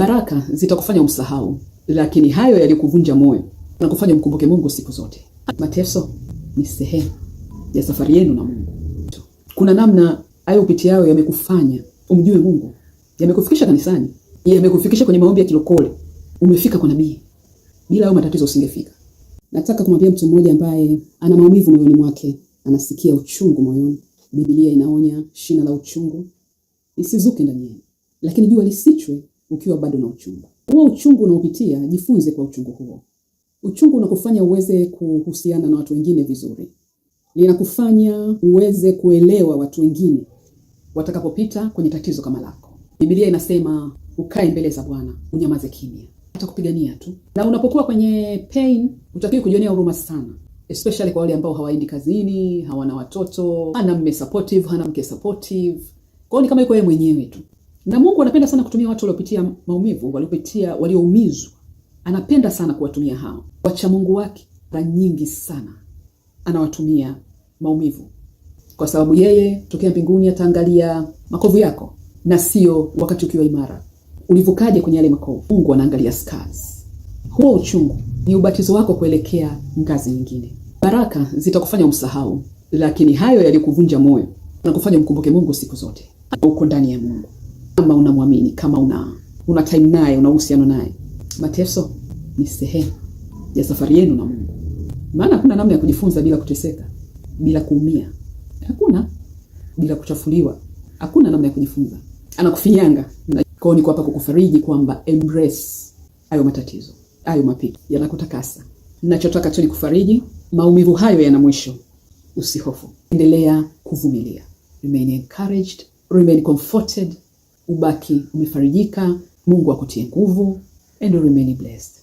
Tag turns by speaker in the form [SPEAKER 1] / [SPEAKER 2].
[SPEAKER 1] Baraka zitakufanya umsahau, lakini hayo yalikuvunja moyo na kufanya mkumbuke Mungu siku zote. Mateso ni sehemu ya safari yenu na Mungu. Kuna namna hayo upitiayo yamekufanya umjue Mungu, yamekufikisha kanisani, yamekufikisha kwenye maombi ya kilokole, umefika kwa nabii. Bila hayo matatizo usingefika. Nataka kumwambia mtu mmoja ambaye ana maumivu moyoni mwake, anasikia uchungu moyoni. Biblia inaonya shina la uchungu lisizuke ndani yenu, lakini jua lisichwe ukiwa bado na uchungu. Huo uchungu unaopitia, jifunze kwa uchungu huo. Uchungu unakufanya uweze kuhusiana na watu wengine vizuri. Linakufanya uweze kuelewa watu wengine watakapopita kwenye tatizo kama lako. Biblia inasema ukae mbele za Bwana, unyamaze kimya. Atakupigania tu. Na unapokuwa kwenye pain, utakiwa kujionea huruma sana. Especially kwa wale ambao hawaendi kazini, hawana watoto, hana mme supportive, hana mke supportive. Kwa hiyo ni kama yuko yeye mwenyewe tu. Na Mungu anapenda sana kutumia watu waliopitia maumivu, walioumizwa. Anapenda sana kuwatumia hao. Wacha Mungu wake mara nyingi sana anawatumia maumivu. Kwa sababu yeye tokea mbinguni ataangalia makovu yako na sio wakati ukiwa imara. Ulivukaje kwenye yale makovu? Mungu anaangalia scars. Huo uchungu ni ubatizo wako kuelekea ngazi nyingine. Baraka zitakufanya umsahau, lakini hayo yalikuvunja moyo na kufanya mkumbuke Mungu siku zote. Uko ndani ya Mungu. Kama unamwamini, kama una time naye, una uhusiano naye. Mateso ni sehemu ya safari yenu na Mungu. Maana hakuna namna ya kujifunza bila kuteseka, bila kuumia. Hakuna bila kuchafuliwa. Hakuna namna ya kujifunza. Anakufinyanga. Kwa hiyo niko hapa kukufariji kwamba embrace hayo matatizo, hayo mapito yanakutakasa. Ninachotaka tu ni kufariji, maumivu hayo yana mwisho. Usihofu. Endelea kuvumilia. Remain encouraged, remain comforted. Ubaki umefarijika, Mungu akutie nguvu, and remain blessed.